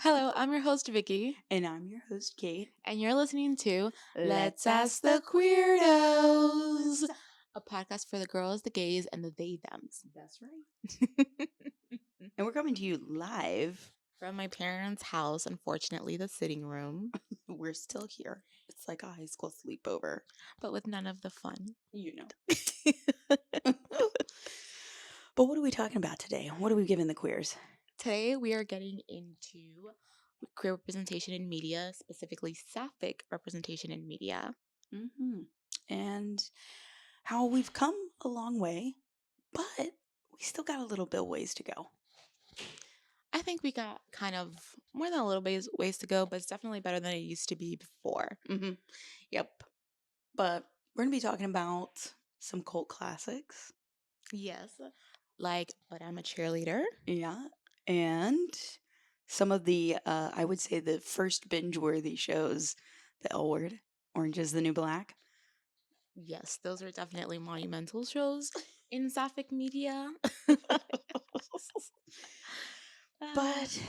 Hello, I'm your host, Vicky, And I'm your host, Kate. and you're listening to Let's Ask the Queerdos. a podcast for the girls, the gays, and the they thems. That's right. And we're coming to you live. From my parents' house, unfortunately, the sitting room, We're still here. It's like a high school sleepover. but with none of the fun. You know. But what are we talking about today? What are we giving the queers? Today, we are getting into queer representation in media, specifically Sapphic representation in media. Mm-hmm. And how we've come a long way, but we still got a little bit ways to go. I think we got kind of more than a little ways to go, but it's definitely better than it used to be before. Mm-hmm. Yep. But we're going to be talking about some cult classics. Yes. Like, But I'm a Cheerleader. Yeah. And some of the, I would say the first binge-worthy shows, the L Word, Orange is the New Black. Yes, those are definitely monumental shows in Sapphic media. But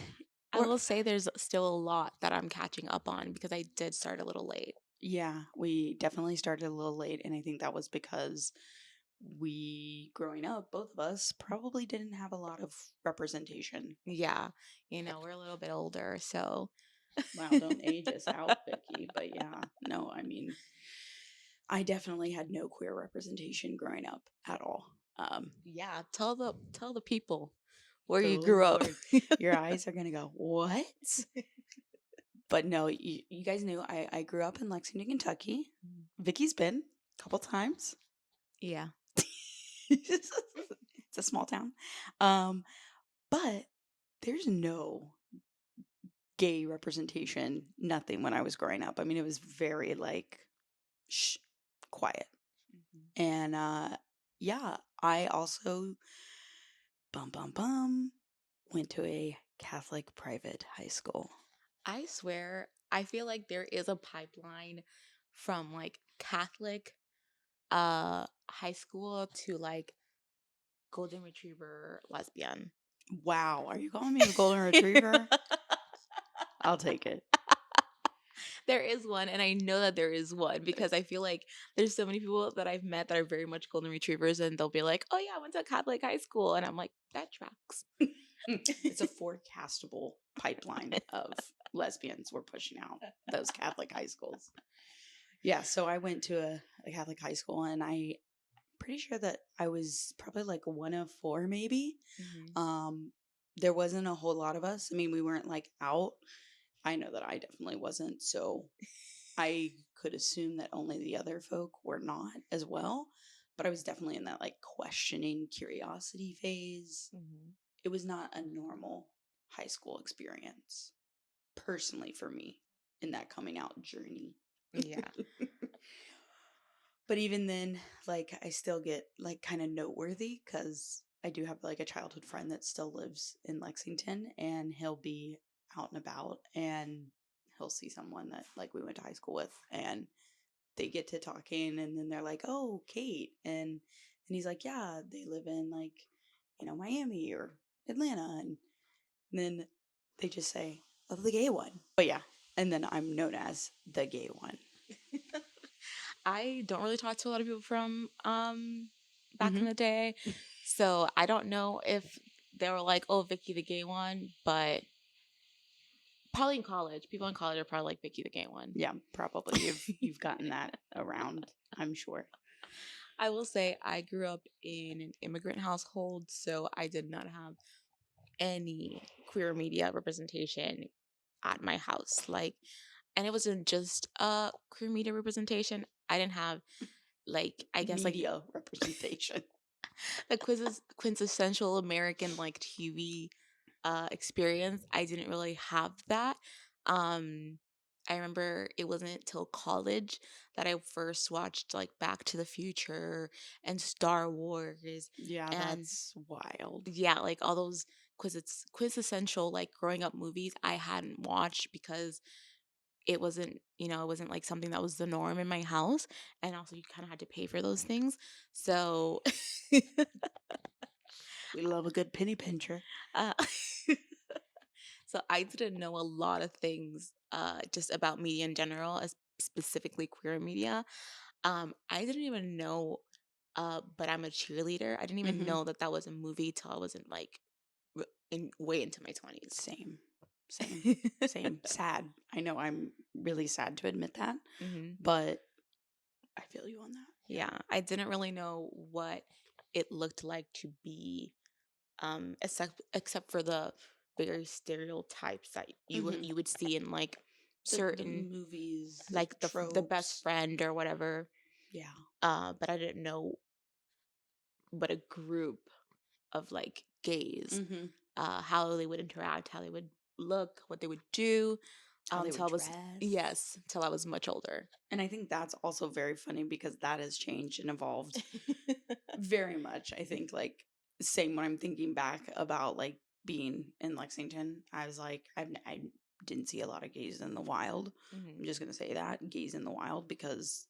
I will say there's still a lot that I'm catching up on because I did start a little late. yeah, we definitely started a little late, and I think that was because we, growing up, both of us probably didn't have a lot of representation. Yeah, we're a little bit older, so. Wow, don't age us out, Vicky. But yeah, no, I mean, I definitely had no queer representation growing up at all. Yeah, tell the people where you Oh, grew up. Lord. Your eyes are gonna go, what? But no, you guys knew I grew up in Lexington, Kentucky. Vicky's been a couple times. Yeah. It's a small town. But there's no gay representation, nothing when I was growing up. I mean, it was very like shh, quiet. Mm-hmm. And yeah, I also went to a Catholic private high school. I swear, I feel like there is a pipeline from like Catholic high school to like golden retriever lesbian. Wow, are you calling me a golden retriever? I'll take it. There is one, and I know that there is one because I feel like there's so many people that I've met that are very much golden retrievers, and they'll be like, "Oh yeah, I went to a Catholic high school," and I'm like, "That tracks." It's a forecastable pipeline of lesbians we're pushing out, those Catholic high schools. Yeah, so I went to a Catholic high school, and I'm pretty sure that I was probably like one of four, maybe. Mm-hmm. There wasn't a whole lot of us. I mean, we weren't like out. I know that I definitely wasn't, so I could assume that only the other folk were not as well. But I was definitely in that like questioning curiosity phase. Mm-hmm. It was not a normal high school experience, personally, for me in that coming out journey. Yeah. But even then, like, I still get like kind of noteworthy because I do have like a childhood friend that still lives in Lexington, and he'll be out and about and he'll see someone that like we went to high school with, and they get to talking, and then they're like, "Oh, Kate," and he's like, "Yeah, they live in like, Miami or Atlanta," and then they just say, "Of the gay one." But yeah, and then I'm known as the gay one. I don't really talk to a lot of people from back in Mm-hmm. the day, so I don't know if they were like, "Oh, Vicky the gay one," but probably in college, people in college are probably like Vicky the gay one. Yeah, probably you've gotten that around, I'm sure. I will say I grew up in an immigrant household, so I did not have any queer media representation at my house. Like, and it wasn't just queer media representation. I didn't have like, I guess like Media representation. the quintessential American like TV experience. I didn't really have that. I remember it wasn't till college that I first watched like Back to the Future and Star Wars Yeah, and that's wild. yeah, like all those quintessential like growing up movies I hadn't watched because it wasn't like something that was the norm in my house, and also you kind of had to pay for those things. So We love a good penny pincher. uh, So I didn't know a lot of things just about media in general, as specifically queer media. I didn't even know, but I'm a cheerleader. I didn't even Mhm. know that that was a movie till I was in like way into my 20s. Same. Same. Same. Sad. I know I'm really sad to admit that, Hmm. but I feel you on that. Yeah. Yeah, I didn't really know what it looked like to be, except for the very stereotypes that Mhm. you would see in like The certain, movies, the like the best tropes. friend or whatever. Yeah. But I didn't know what a group of like gays, Mhm. how they would interact, how they would look, what they would do, How they would till I was, dress. yes, till I was much older. And I think that's also very funny because that has changed and evolved very much. I think like same when I'm thinking back about like being in Lexington, I was like I didn't see a lot of gays in the wild. Hmm. I'm just gonna say that gays in the wild because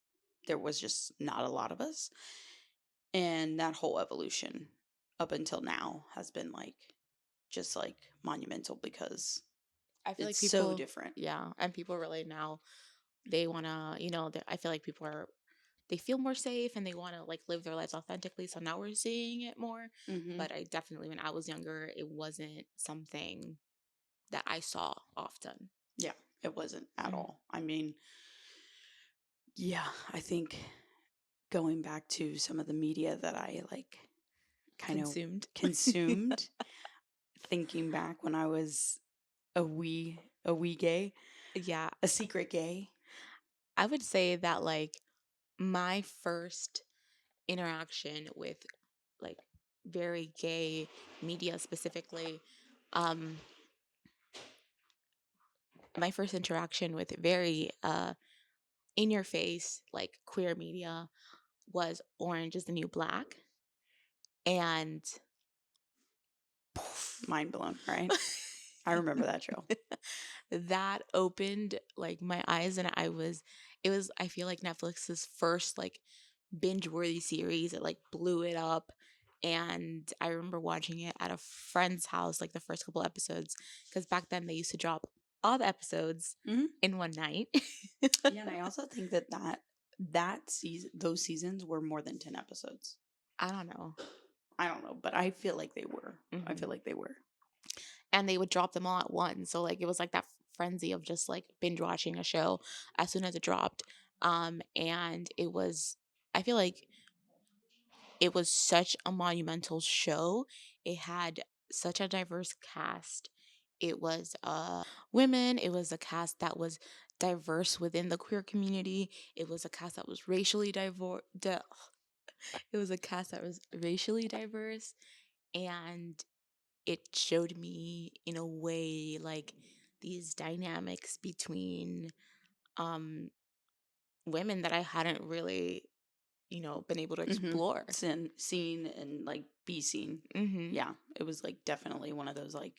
there was just not a lot of us, and that whole evolution up until now has been like just like monumental because I feel like it's so people, different. yeah, and people really now they want to, I feel like people are, they feel more safe and they want to like live their lives authentically. So now we're seeing it more. Hmm. But I definitely, when I was younger, it wasn't something that I saw often. Yeah, it wasn't at Mhm. all. I mean, yeah, I think going back to some of the media that I like kind of Consumed. consumed, thinking back when I was a wee gay, Yeah, a secret gay. I would say that like my first interaction with like very gay media specifically, um, my first interaction with very in your face like queer media was Orange is the New Black. And Mind blown, right? I remember that show. that opened like my eyes, and it was I feel like Netflix's first like binge worthy series. It like blew it up. And I remember watching it at a friend's house, like the first couple episodes, because back then they used to drop all the episodes Hmm. in one night. Yeah, and I also think that season, those seasons were more than 10 episodes. I don't know. I don't know, but I feel like they were. I Hmm. feel like they were. And they would drop them all at once. So like it was like that frenzy of just like binge watching a show as soon as it dropped. And it was, I feel like it was such a monumental show. It had such a diverse cast. It was women. It was a cast that was diverse within the queer community. It was a cast that was racially diverse. It was a cast that was racially diverse, and it showed me in a way like these dynamics between um women that I hadn't really, been able to Mm-hmm. explore. Seen and like be seen. Mhm. Yeah, it was like definitely one of those like,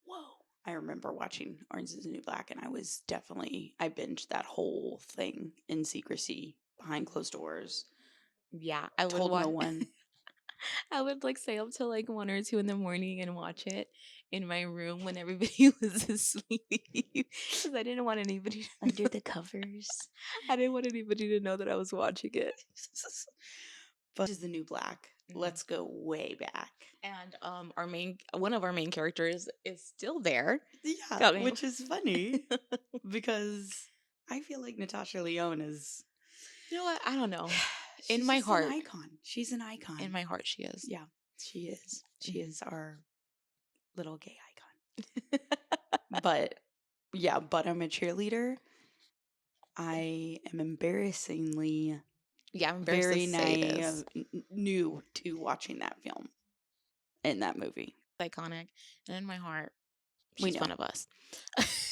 whoa. I remember watching Orange is the New Black, and I binged that whole thing in secrecy behind closed doors. Yeah, I would Told no watch. one. I would like stay up till like 1 or 2 in the morning and watch it in my room when everybody was asleep because I didn't want anybody. Under the covers. I didn't want anybody to know that I was watching it. But is the New Black. Mhm. Let's go way back. And one of our main characters is still there. Yeah, Coming. which is funny because I feel like Natasha Lyonne is. You know what? I don't know. In She's my just an heart, icon. She's an in icon. my heart, she is. Yeah, she is. She Mhm. is our little gay icon. But yeah, but I'm a cheerleader. I am embarrassingly Yeah, I'm embarrassed to very say this. naive, new to watching that film and that movie. Iconic, and in my heart, We she's know. one of us.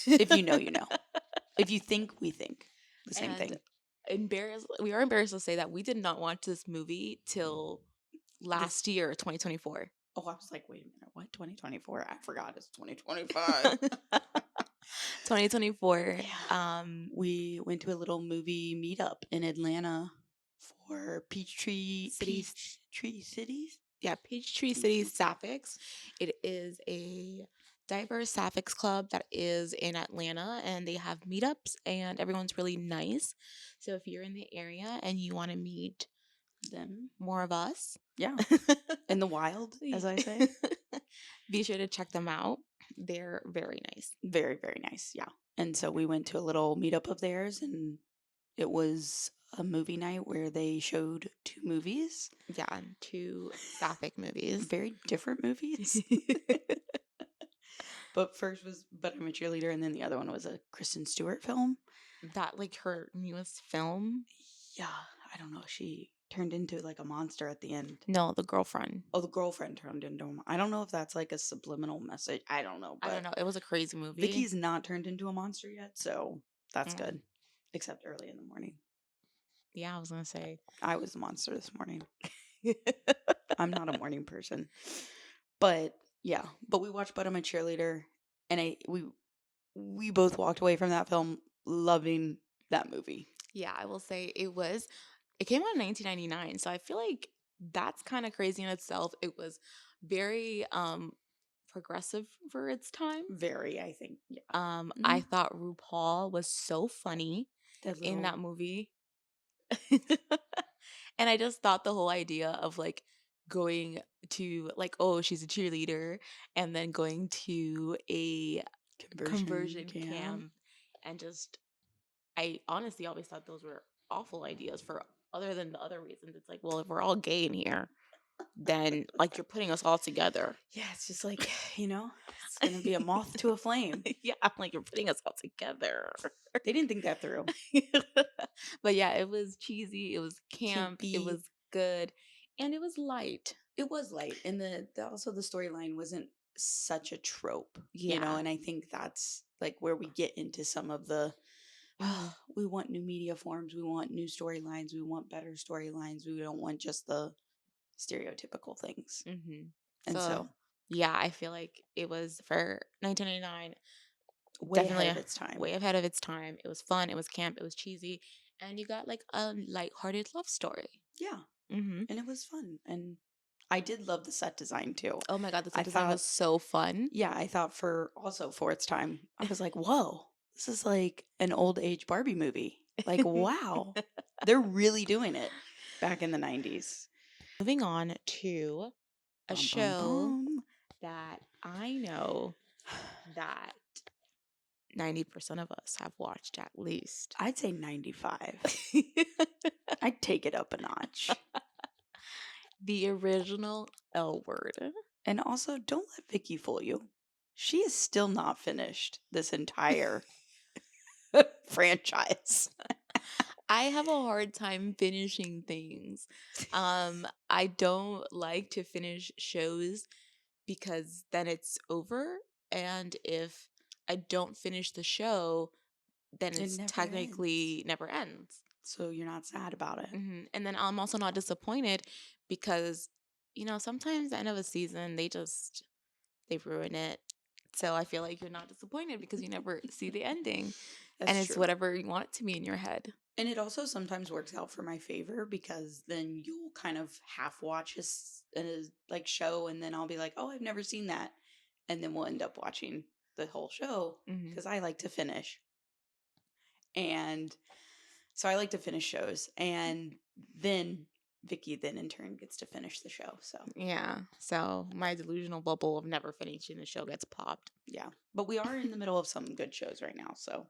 If you know, you know. If you think, we think the same And thing. we are embarrassed to say that we did not watch this movie till This. last year, 2024. Oh, I was like, wait a minute, what? 2024? I forgot it's 2025. 2024. Yeah. We went to a little movie meetup in Atlanta for Cities. Peachtree Cities. Yeah, Peachtree City Sapphics. It is a diverse Sapphic club that is in Atlanta, and they have meetups, and everyone's really nice. So if you're in the area and you want to meet Them. more of us, Yeah. In the wild, as I say. be sure to check them out. They're very nice. Very, very nice. Yeah. And so we went to a little meetup of theirs, and it was a movie night where they showed 2 movies. Yeah, 2 Sapphic movies. Very different movies. But first was But I'm a Cheerleader, and then the other one was a Kristen Stewart film. That, like, her newest film? Yeah, I don't know. She turned into like a monster at the end. No, the girlfriend. Oh, the girlfriend turned into him. I don't know if that's like a subliminal message. I don't know. I But don't know. It was a crazy movie. Vicky's not turned into a monster yet, so that's Mm. good. Except early in the morning. Yeah, I was gonna say. I was the monster this morning. I'm not a morning person. But yeah, but we watched But I'm a Cheerleader, and we both walked away from that film loving that movie. Yeah, I will say it came out in 1999, so I feel like that's kind of crazy in itself. It was very progressive for its time. Very, I think. Yeah. I thought RuPaul was so funny in that movie. And I just thought the whole idea of like going to like, oh, she's a cheerleader, and then going to a conversion camp and just I honestly always thought those were awful ideas for other than the other reasons. It's like, well, if we're all gay in here, then like you're putting us all together. Yeah, it's just like, it's going to be a moth to a flame. Yeah, I'm like you're putting us all together. They didn't think that through. But yeah, it was cheesy, it was camp, it Campy. was good, and it was light. It was light, and also the storyline wasn't such a trope, Yeah. and I think that's like where we get into some of the we want new media forms, we want new storylines, we want better storylines, we don't want just the stereotypical things. Mm-hmm. And so yeah, I feel like it was for 1999 way definitely ahead of its time. way ahead of its time. It was fun, it was camp, it was cheesy, and you got like a lighthearted love story. Yeah. Mm-hmm. And it was fun, and I did love the set design too. Oh my god, the set design was so fun. Yeah, I thought for its time, I was like, whoa, this is like an old age Barbie movie. Like, wow, they're really doing it back in the 90s. Moving on to a show that I know that 90% of us have watched at least. I'd say 95. I'd take it up a notch. The original L Word. And also, don't let Vicky fool you. She is still not finished this entire franchise. I have a hard time finishing things. I don't like to finish shows because then it's over. And if I don't finish the show, then it's technically never ends. So you're not sad about it. Mm-hmm. And then I'm also not disappointed because, sometimes the end of a season, they ruin it. So I feel like you're not disappointed because you never see the ending. And it's true. whatever you want it to be in your head. And it also sometimes works out for my favor because then you'll kind of half watch a show, and then I'll be like, oh, I've never seen that. And then we'll end up watching the whole show because I like to finish. And so I like to finish shows. And then Vicky then in turn gets to finish the show. So yeah. So my delusional bubble of never finishing the show gets popped. Yeah. But we are in the middle of some good shows right now, so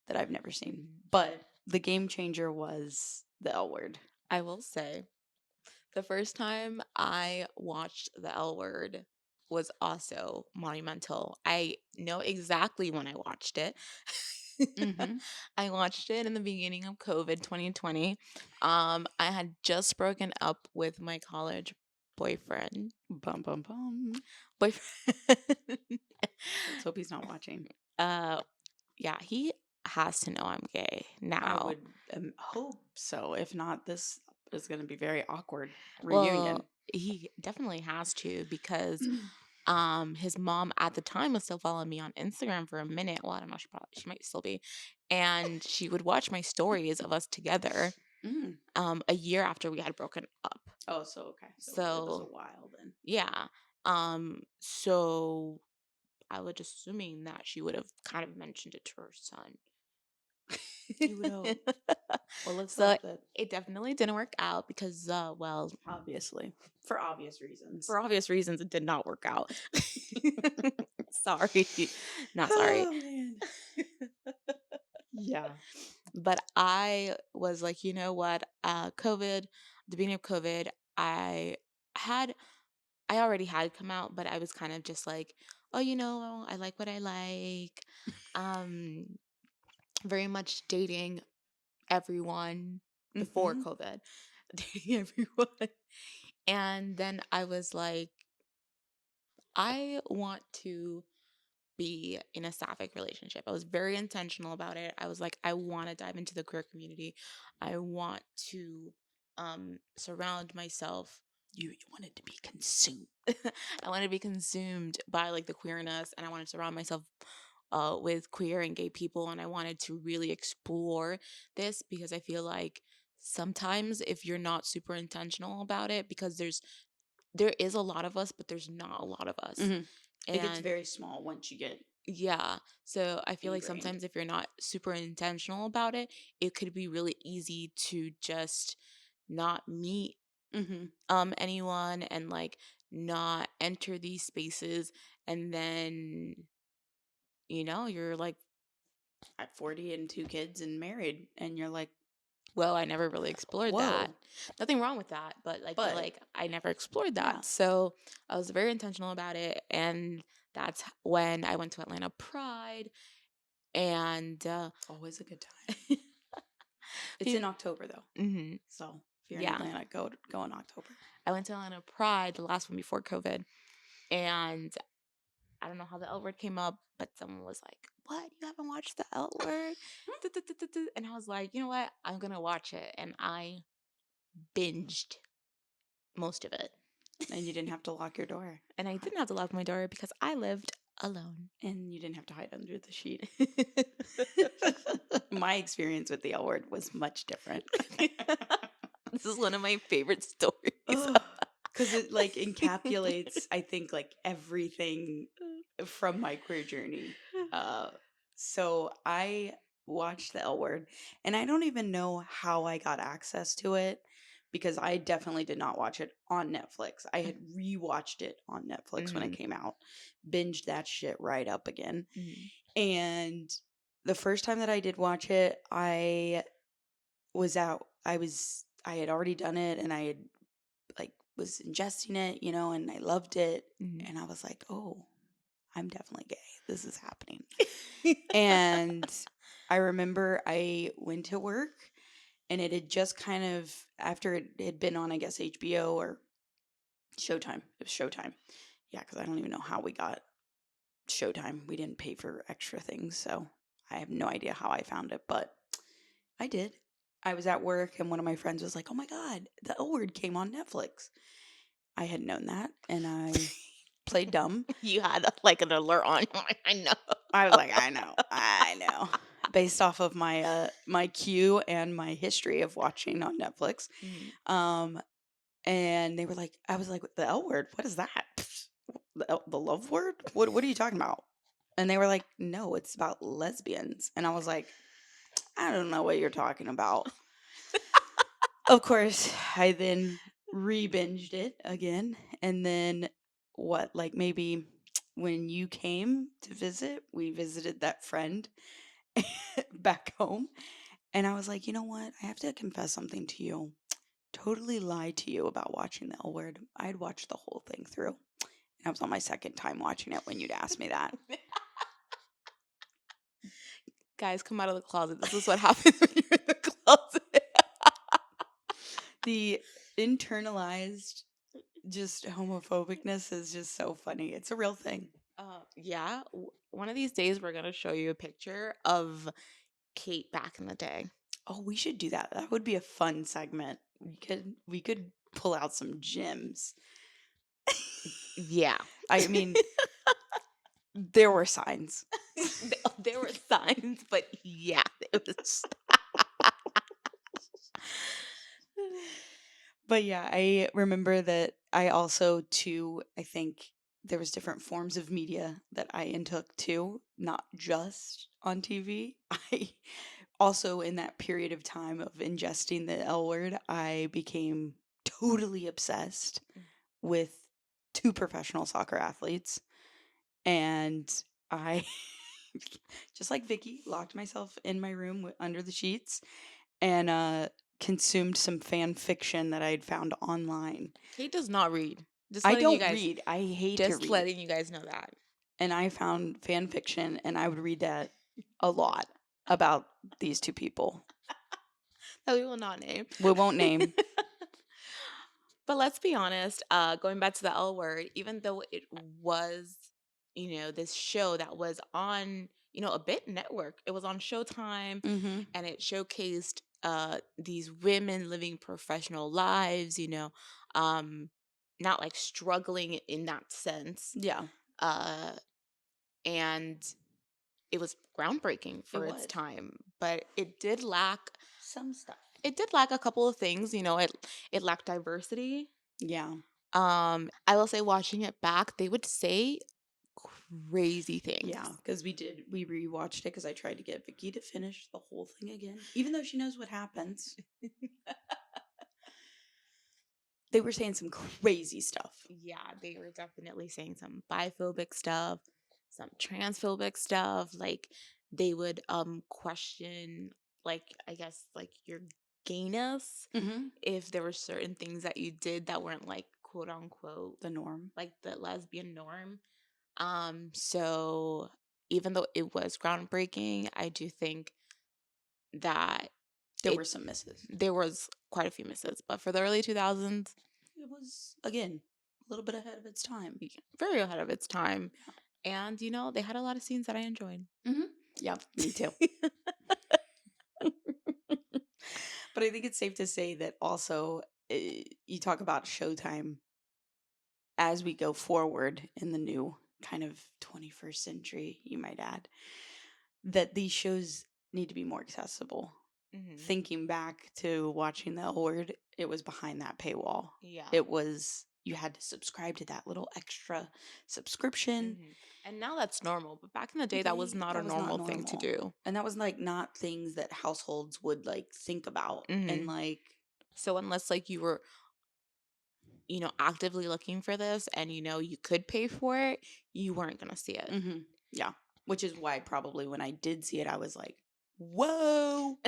that I've never seen. But the game changer was the L Word. I will say the first time I watched the L Word was also monumental. I know exactly when I watched it. I watched it in the beginning of COVID 2020. I had just broken up with my college boyfriend. Boyfriend. Let's hope he's not watching. Yeah, he has to know I'm gay now. I would hope so. If not, this is going to be very awkward reunion. Well, he definitely has to because his mom at the time was still following me on Instagram for a minute. Well, I don't know, she might still be. And she would watch my stories of us together a year after we had broken up. Oh, so okay. So it was a while then. Yeah. So I was just assuming that she would have kind of mentioned it to her son. You would hope. Well, let's So hope that. it definitely didn't work out because, well, Obviously, for obvious reasons. for obvious reasons, it did not work out. Sorry. Not sorry. Oh man. Yeah. But I was like, you know what? COVID, the beginning of COVID, I had, I already had come out, but I was kind of just like, oh, I like what I like. Um, very much dating everyone before Mm-hmm. COVID, dating everyone. And then I was like, I want to be in a Sapphic relationship. I was very intentional about it. I was like, I want to dive into the queer community. I want to surround myself. You wanted to be consumed. I wanted to be consumed by like the queerness, and I wanted to surround myself with queer and gay people, and I wanted to really explore this because I feel like sometimes if you're not super intentional about it, because there is a lot of us, but there's not a lot of us. Mm-hmm. It gets And very small once you get yeah. So I feel like ingrained. sometimes if you're not super intentional about it, it could be really easy to just not meet Mm-hmm. anyone and like not enter these spaces, and then you're like, At 40 and 2 kids and married, and you're like, well, I never really explored that. whoa. Nothing wrong with that, but But I never explored yeah, that. So I was very intentional about it, and that's when I went to Atlanta Pride, and always a good time. It's in October though, hmm so if you're in yeah, Atlanta, go in October. I went to Atlanta Pride, the last one before COVID, and I don't know how the L word came up, but someone was like, "What? You haven't watched the L word?" And I was like, "You know what? I'm gonna watch it," and I binged most of it. And you didn't have to lock your door. And I didn't have to lock my door because I lived alone. And you didn't have to hide under the sheet. My experience with the L word was much different. This is one of my favorite stories. Because it like encapsulates, I think, like everything from my queer journey. So I watched the L word, and I don't even know how I got access to it because I definitely did not watch it on Netflix. I had rewatched it on Netflix when it Mhm, came out, binged that shit right up again. mhm, And the first time that I did watch it, I had already done it, and I had like was ingesting it, and I loved it. mhm. And I was like, oh, I'm definitely gay. This is happening. And I remember I went to work, and it had just kind of, after it had been on, I guess, HBO or Showtime. It was Showtime. Yeah, because I don't even know how we got Showtime. We didn't pay for extra things. So I have no idea how I found it, but I did. I was at work, and one of my friends was like, oh my God, the L word came on Netflix. I had known that, and I played dumb. You had like an alert on. I know. I was like, I know. Based off of my queue and my history of watching on Netflix. Mhm. Um, and they were like, I was like, the L word, what is that? The love word? What are you talking about? And they were like, no, it's about lesbians. And I was like, I don't know what you're talking about. Of course, I then re-binged it again. And then like maybe when you came to visit, we visited that friend back home. And I was like, you know what? I have to confess something to you. Totally lied to you about watching the L word. I had watched the whole thing through. And I was on my second time watching it when you'd asked me that. Guys, come out of the closet. This is what happens when you're in the closet. The internalized just homophobicness is just so funny. It's a real thing. Yeah. One of these days, we're gonna show you a picture of Kate back in the day. Oh, we should do that. That would be a fun segment. We could pull out some gems. Yeah. I mean, there were signs. There were signs, but yeah, it was. But yeah, I remember that I also too, I think there was different forms of media that I intook too, not just on TV. I also, in that period of time of ingesting the L word, I became totally obsessed with two professional soccer athletes. And I, just like Vicky, locked myself in my room under the sheets and consumed some fan fiction that I'd found online. Kate does not read. Just I letting you don't guys read. I hate to just read. letting you guys know that. And I found fan fiction, and I would read that a lot about these two people. That we will not name. We won't name. But let's be honest, going back to the L word, even though it was, this show that was on, a bit network, it was on Showtime Mm-hmm. and it showcased these women living professional lives, not like struggling in that sense. Yeah, Uh, and it was groundbreaking for its was. time, but it did lack Some stuff. a couple of things. It lacked diversity. Yeah. I will say watching it back, they would say crazy things. Yeah, because we rewatched it because I tried to get Vicky to finish the whole thing again, even though she knows what happens. They were saying some crazy stuff. Yeah, they were definitely saying some biphobic stuff, some transphobic stuff. Like they would question, like, I guess, like your gayness Mm-hmm. if there were certain things that you did that weren't like quote unquote The norm. like the lesbian norm. So even though it was groundbreaking, I do think that There were some misses. there was quite a few misses, but for the early 2000s, It was, again, a little bit ahead of its time. very ahead of its time. And they had a lot of scenes that I enjoyed. Mm-hmm. Yeah, me too. But I think it's safe to say that also you talk about Showtime as we go forward in the new kind of 21st century, you might add, that these shows need to be more accessible. Mm-hmm. Thinking back to watching the L Word, it was behind that paywall. Yeah. It was, you had to subscribe to that little extra subscription. Mm-hmm. And now that's normal, but back in the day, that was not a normal thing to do. And that was like not things that households would like think about. Mm-hmm. And like, so unless like you were actively looking for this and you could pay for it, you weren't gonna see it. mm-hmm. Yeah, which is why probably when I did see it, I was like, whoa.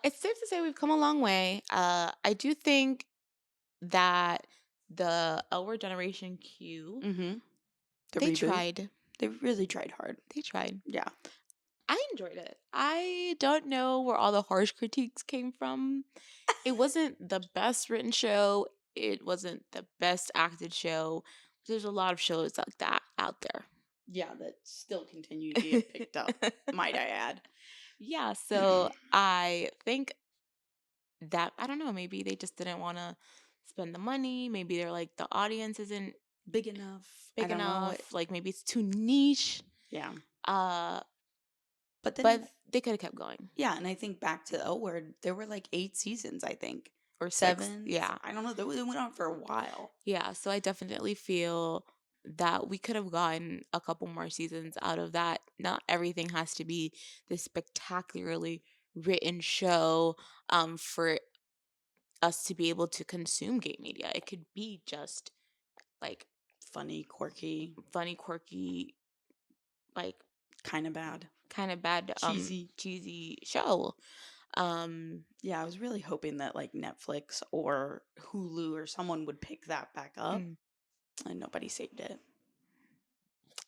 It's safe to say we've come a long way. I do think that the L Word Generation Q, Mm-hmm. they tried. They really tried hard. They tried. Yeah. I enjoyed it. I don't know where all the harsh critiques came from. It wasn't the best written show. It wasn't the best acted show. There's a lot of shows like that out there. Yeah, that still continue to get picked up, might I add. Yeah, so I think that, I don't know, maybe they just didn't want to spend the money. Maybe they're like, the audience isn't Big enough. big enough. Like maybe it's too niche. Yeah. But then they could have kept going. Yeah, and I think back to L Word, there were like 8 seasons, I think. Or 7. Yeah. I don't know. They went on for a while. Yeah, so I definitely feel that we could have gotten a couple more seasons out of that. Not everything has to be this spectacularly written show for us to be able to consume gay media. It could be just like funny, quirky, like kind of bad, cheesy show. Yeah, I was really hoping that like Netflix or Hulu or someone would pick that back up, and nobody saved it.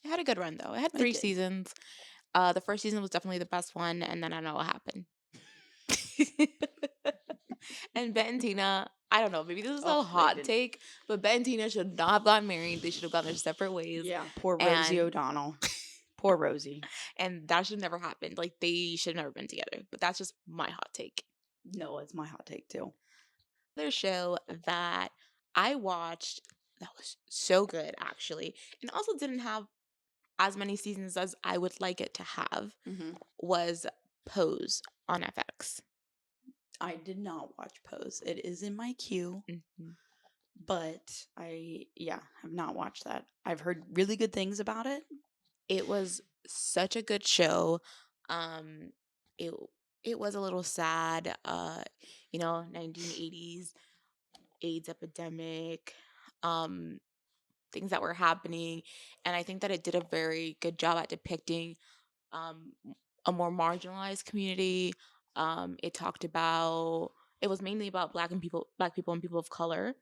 It had a good run though. It had 3 seasons. The first season was definitely the best one, and then I don't know what happened. And Ben and Tina, I don't know, maybe this is a hot take, but Ben and Tina should not have gotten married. They should have gone their separate ways. Yeah, poor Rosie O'Donnell. Poor Rosie. And that should never happen. Like, they should have never been together. But that's just my hot take. No, it's my hot take too. Another show that I watched that was so good, actually, and also didn't have as many seasons as I would like it to have, was Pose on FX. I did not watch Pose. It is in my queue. but I have not watched that. I've heard really good things about it. It was such a good show. Um, it it was a little sad. 1980s AIDS epidemic, um, things that were happening, and I think that it did a very good job at depicting um, a more marginalized community. It talked about it was mainly about black people and people of color.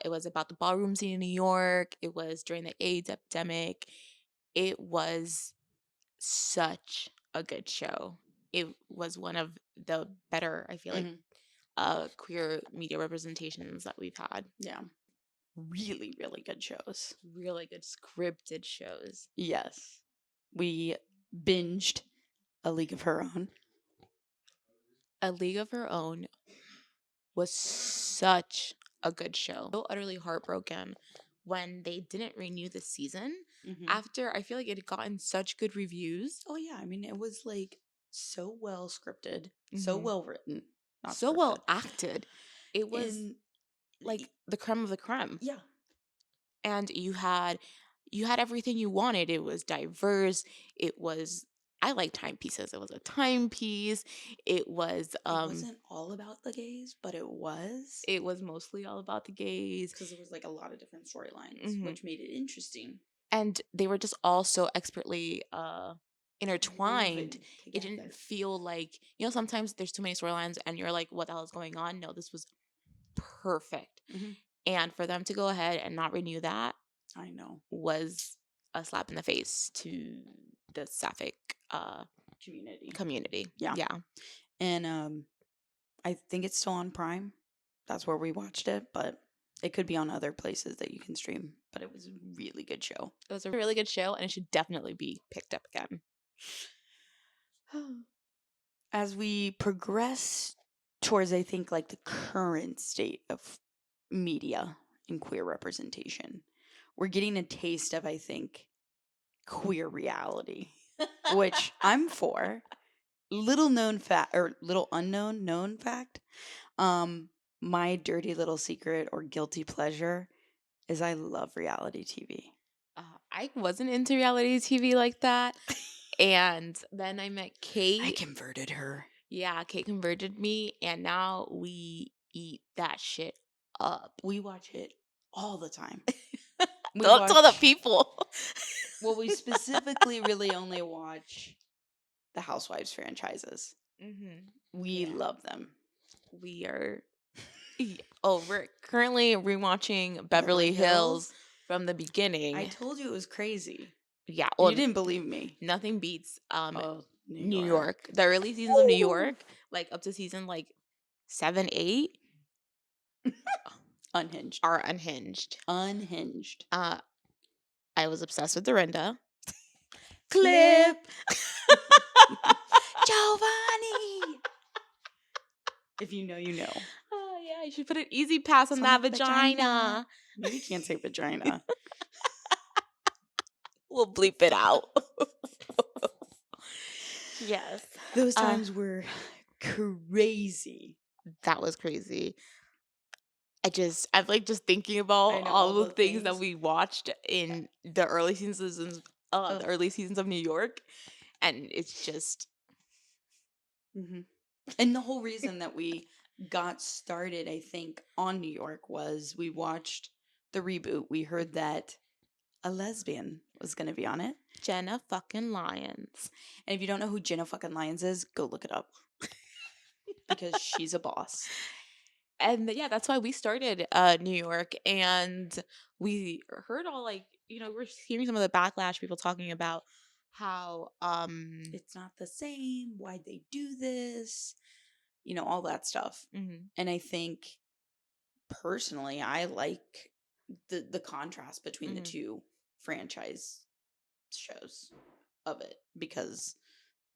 It was about the ballroom scene in New York. It was during the AIDS epidemic. It was such a good show. It was one of the better, I feel like, Mhm. queer media representations that we've had. Yeah. Really, really good shows. Really good scripted shows. Yes. We binged A League of Her Own. A League of Her Own was such a good show. So utterly heartbroken when they didn't renew the season after I feel like it had gotten such good reviews. Oh yeah, I mean it was like so well scripted, so Mhm. well written, not So scripted. well acted. It was And like the creme of the creme. yeah, And you had everything you wanted. It was diverse. It was I like timepieces. It was a timepiece. It was it wasn't all about the gays, but it was mostly all about the gays. because there was like a lot of different storylines, Mhm. which made it interesting. And they were just all so expertly intertwined. Woven It together. didn't feel like, sometimes there's too many storylines and you're like, what the hell is going on? No, this was perfect. Mhm. And for them to go ahead and not renew that I know. was a slap in the face to the Sapphic community. Yeah. Yeah. And I think it's still on Prime. That's where we watched it, but it could be on other places that you can stream. But it was a really good show. It was a really good show and it should definitely be picked up again. As we progress towards, I think, like the current state of media and queer representation, we're getting a taste of, I think, queer reality, which I'm for. Little known fact or little unknown known fact. My dirty little secret or guilty pleasure is I love reality TV. I wasn't into reality TV like that. And then I met Kate. I converted her. Yeah, Kate converted me, and now we eat that shit up. We watch it all the time. Don't tell the people. Well, we specifically really only watch the Housewives franchises. We love them. We are. We're currently rewatching Beverly Hills from the beginning. I told you it was crazy. Yeah, You didn't believe me. nothing beats New York. The early seasons of New York, like up to season like 7, 8, Unhinged. are unhinged. Unhinged. I was obsessed with Dorinda. Clip. Giovanni. If you know, you know. Oh yeah, you should put an easy pass on that vagina. Maybe you can't say vagina. We'll bleep it out. Yes. Those times were crazy. That was crazy. I'm like just thinking about all the things that we watched in the early seasons of New York, and it's just And the whole reason that we got started, I think, on New York was we watched the reboot. We heard that a lesbian was going to be on it. Jenna fucking Lyons. And if you don't know who Jenna fucking Lyons is, go look it up. Because she's a boss. And yeah, that's why we started New York. And we heard all we're hearing some of the backlash, people talking about how it's not the same. Why'd they do this? All that stuff. And I think personally, I like the contrast between the two franchise shows of it, because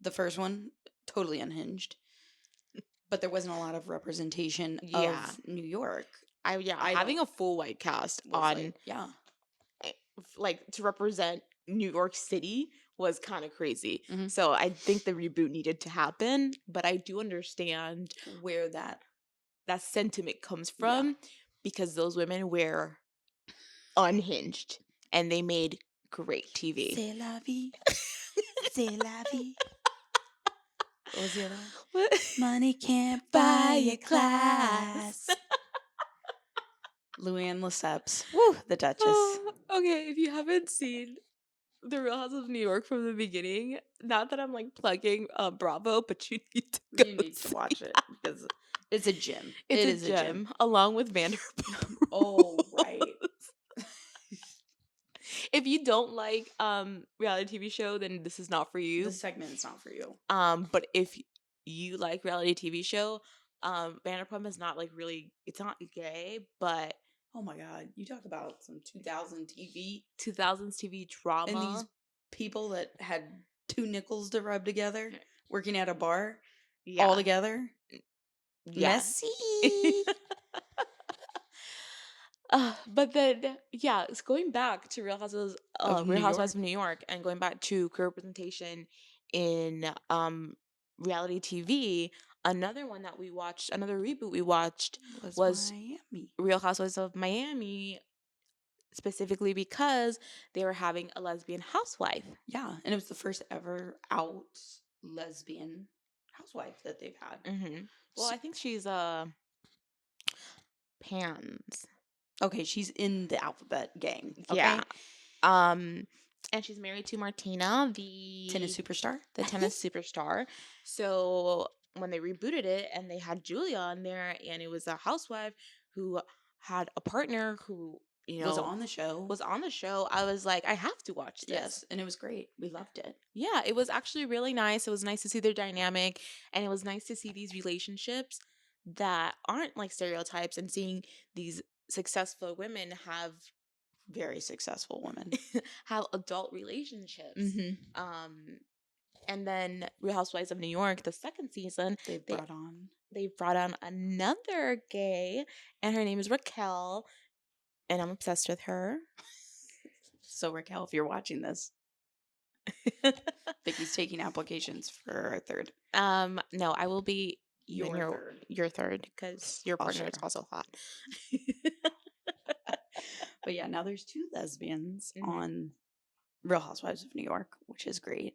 the first one totally unhinged, but there wasn't a lot of representation of New York. Having a full white cast on to represent New York City was kind of crazy. So I think the reboot needed to happen, but I do understand where that sentiment comes from. because those women were unhinged and they made great TV. C'est la vie. C'est la vie. What was the other one? What? Money can't buy a class. Luann Lesseps. Woo, the Duchess. Okay, if you haven't seen The Real House of New York from the beginning, not that I'm like plugging Bravo, but you need to go You need to see watch it that. because it's a gem. It's It a is gem, along with Vanderpump. Oh, right. If you don't like reality TV show, then this is not for you. This segment is not for you. But if you like reality TV show, Vanderpump is not like really, it's not gay, but Oh my God. You talk about some 2000s TV 2000s TV drama. and these people that had 2 nickels to rub together working at a bar all together. Yeah. Messy. But then, yeah, it's going back to Real Housewives Of Real New Housewives York. of New York and going back to queer representation in reality TV. Another one that we watched, another reboot we watched was Miami. Real Housewives of Miami, specifically because they were having a lesbian housewife. Yeah, and it was the first ever out lesbian housewife that they've had. Mm-hmm. Well, I think she's Pans. Okay, she's in the alphabet gang. Okay? Yeah. And she's married to Martina, the Tennis superstar. the tennis superstar. So when they rebooted it and they had Julia on there, and it was a housewife who had a partner who, Was on the show. I was like, I have to watch this. Yes, and it was great. We loved it. Yeah, it was actually really nice. It was nice to see their dynamic, and it was nice to see these relationships that aren't like stereotypes, and seeing these successful women have Very successful woman. have adult relationships. Mm-hmm. And then Real Housewives of New York, the second season, They brought on another gay, and her name is Raquel, and I'm obsessed with her. So Raquel, if you're watching this, Vicky's taking applications for our third. No, I will be Your your third, because your partner is also hot. But yeah, now there's 2 lesbians on Real Housewives of New York, which is great.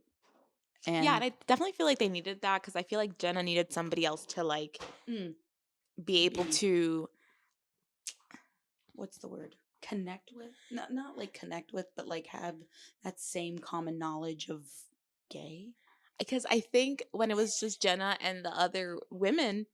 And yeah, and I definitely feel like they needed that, because I feel like Jenna needed somebody else to like be able to, what's the word? Connect with? Not like connect with, but like have that same common knowledge of gay. because I think when it was just Jenna and the other women,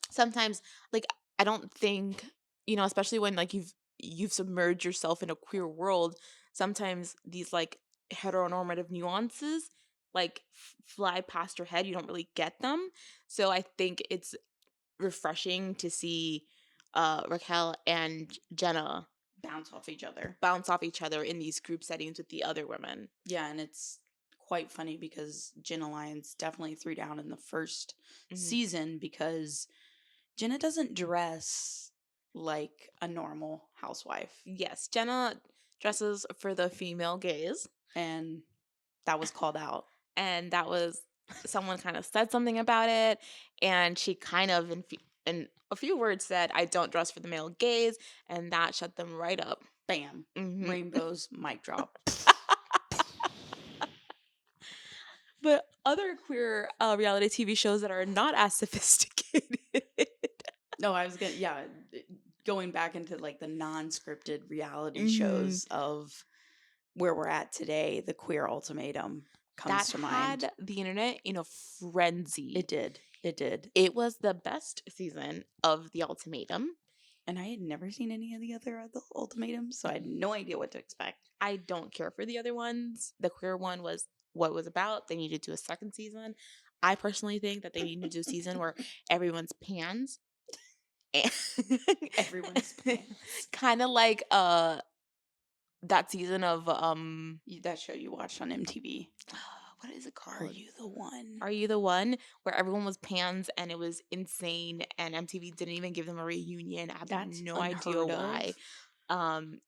sometimes like I don't think, especially when like you've submerged yourself in a queer world, sometimes these like heteronormative nuances like fly past your head. You don't really get them. So I think it's refreshing to see Raquel and Jenna Bounce off each other in these group settings with the other women. Yeah, and it's quite funny because Jenna Lyons definitely threw down in the first season because Jenna doesn't dress like a normal housewife. Yes, Jenna dresses for the female gaze. And that was called out. And that was, someone kind of said something about it, and she kind of in a few words said, I don't dress for the male gaze, and that shut them right up. Bam. Rainbows, mic drop. But other queer reality TV shows that are not as sophisticated. No, I was going back into like the non-scripted reality shows of where we're at today. The Queer Ultimatum comes to mind. That had the internet in a frenzy. It did. It was the best season of The Ultimatum. And I had never seen any of the other ultimatums, so I had no idea what to expect. I don't care for the other ones. The queer one was what it was about. They needed to do a second season. I personally think that they need to do a season where everyone's pans. Everyone's pans. Kind of like that season of that show you watched on MTV. What is it called? Are You the One? Are You the One? Where everyone was pans and it was insane, and MTV didn't even give them a reunion. I have no idea why.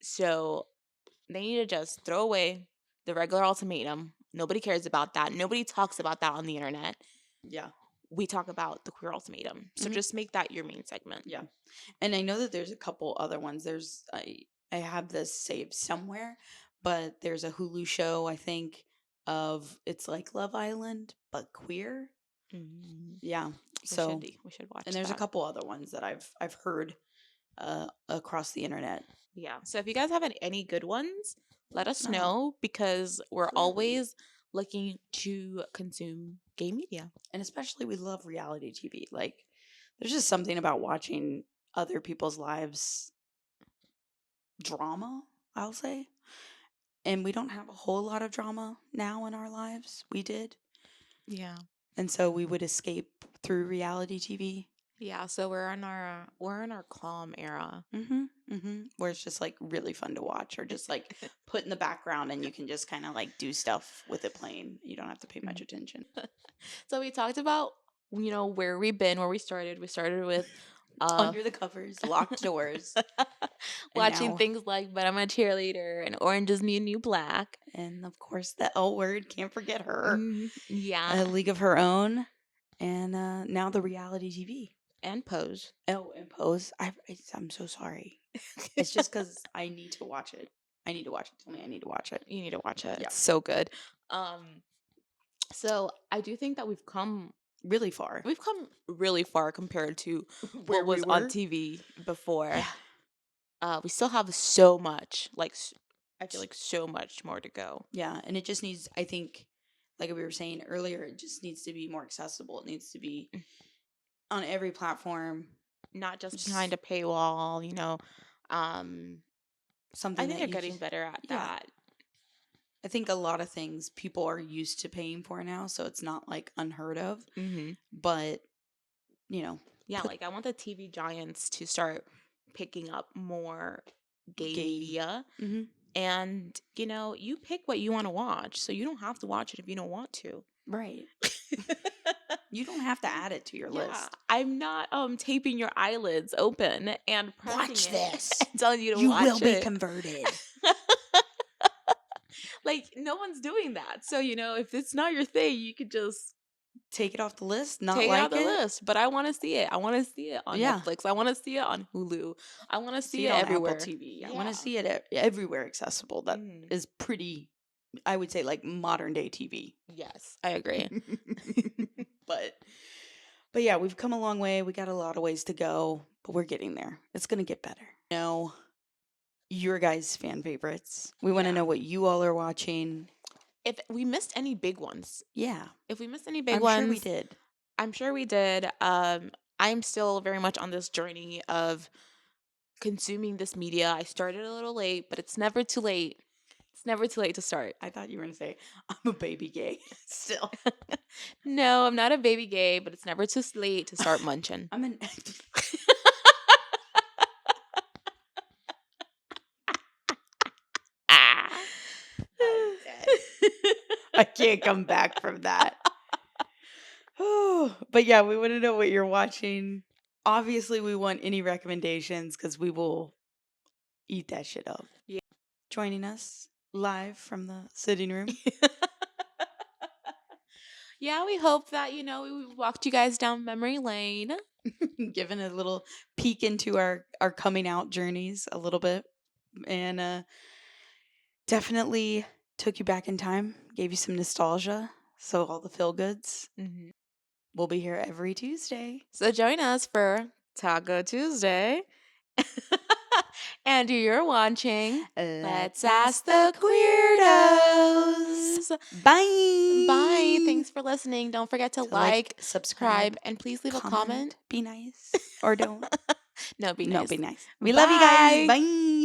So they need to just throw away the regular ultimatum. Nobody cares about that. Nobody talks about that on the internet. Yeah. we talk about the queer ultimatum. So Mhm. just make that your main segment. Yeah. And I know that there's a couple other ones. I have this saved somewhere, but there's a Hulu show, I think, of it's like Love Island, but queer. Mm, Yeah. we should So, we should watch and there's a that. couple other ones that I've heard across the internet. Yeah. So if you guys have any good ones, let us No. know because we're Clearly. always looking to consume gay media. And especially we love reality TV. Like there's just something about watching other people's lives drama, I'll say. And we don't have a whole lot of drama now in our lives. We did. Yeah. And so we would escape through reality TV. Yeah, so we're in our calm era. Where it's just like really fun to watch, or just like put in the background and you can just kind of like do stuff with it playing. You don't have to pay much attention. So we talked about where we've been, where we started. We started with Under the covers, locked doors, watching now, things like But I'm a Cheerleader and Orange is the New Black. and of course the L Word. Can't forget her. Yeah. A League of Her Own, and now the reality TV. And Pose. Oh, and Pose. I'm so sorry. It's just because I need to watch it. I need to watch it. Tell me I need to watch it. You need to watch it. Yeah. It's so good. So I do think that we've come Really far. We've come really far compared to Where what we was on were? TV before. Yeah. We still have so much, I feel like so much more to go. Yeah, and it just needs, I think, like we were saying earlier, it just needs to be more accessible. It needs to be on every platform. Not just behind a paywall, Something I think that they're getting better at yeah. that. I think a lot of things people are used to paying for now, so it's not like unheard of. Mm-hmm. But, Yeah, I want the TV giants to start picking up more gay media. Mm-hmm. And, you pick what you want to watch, so you don't have to watch it if you don't want to. Right. You don't have to add it to your list. I'm not taping your eyelids open and Watch this. and telling you to you watch will be it. converted. Like, no one's doing that. So, if it's not your thing, you could just take it off the list. Not take like it off the list. But I want to see it. I want to see it on Netflix. I want to see it on Hulu. I want to see it on everywhere. Apple TV. I want to see it everywhere accessible. That is pretty, I would say, like modern day TV. Yes, I agree. But yeah, we've come a long way. We got a lot of ways to go, but we're getting there. It's going to get better. Your guys' fan favorites. We want to know what you all are watching. If we missed any big ones. Yeah. If we missed any big ones. I'm sure we did. I'm sure we did. I'm still very much on this journey of consuming this media. I started a little late, but it's never too late. It's never too late to start. I thought you were going to say, I'm a baby gay still. No, I'm not a baby gay, but it's never too late to start munching. I'm an... I can't come back from that. But yeah, we want to know what you're watching. Obviously, we want any recommendations because we will eat that shit up. Yeah. Joining us live from the sitting room. Yeah, we hope that, we walked you guys down memory lane. Giving a little peek into our coming out journeys a little bit. And definitely took you back in time. Gave you some nostalgia. So all the feel goods. Mm-hmm. We'll be here every Tuesday. So join us for Taco Tuesday. And you're watching Let's Ask the Queerdos. Bye. Bye. Thanks for listening. Don't forget to like, subscribe, and please leave a comment. Be nice. Or don't. No, be nice. No, be nice. We love you guys. Bye.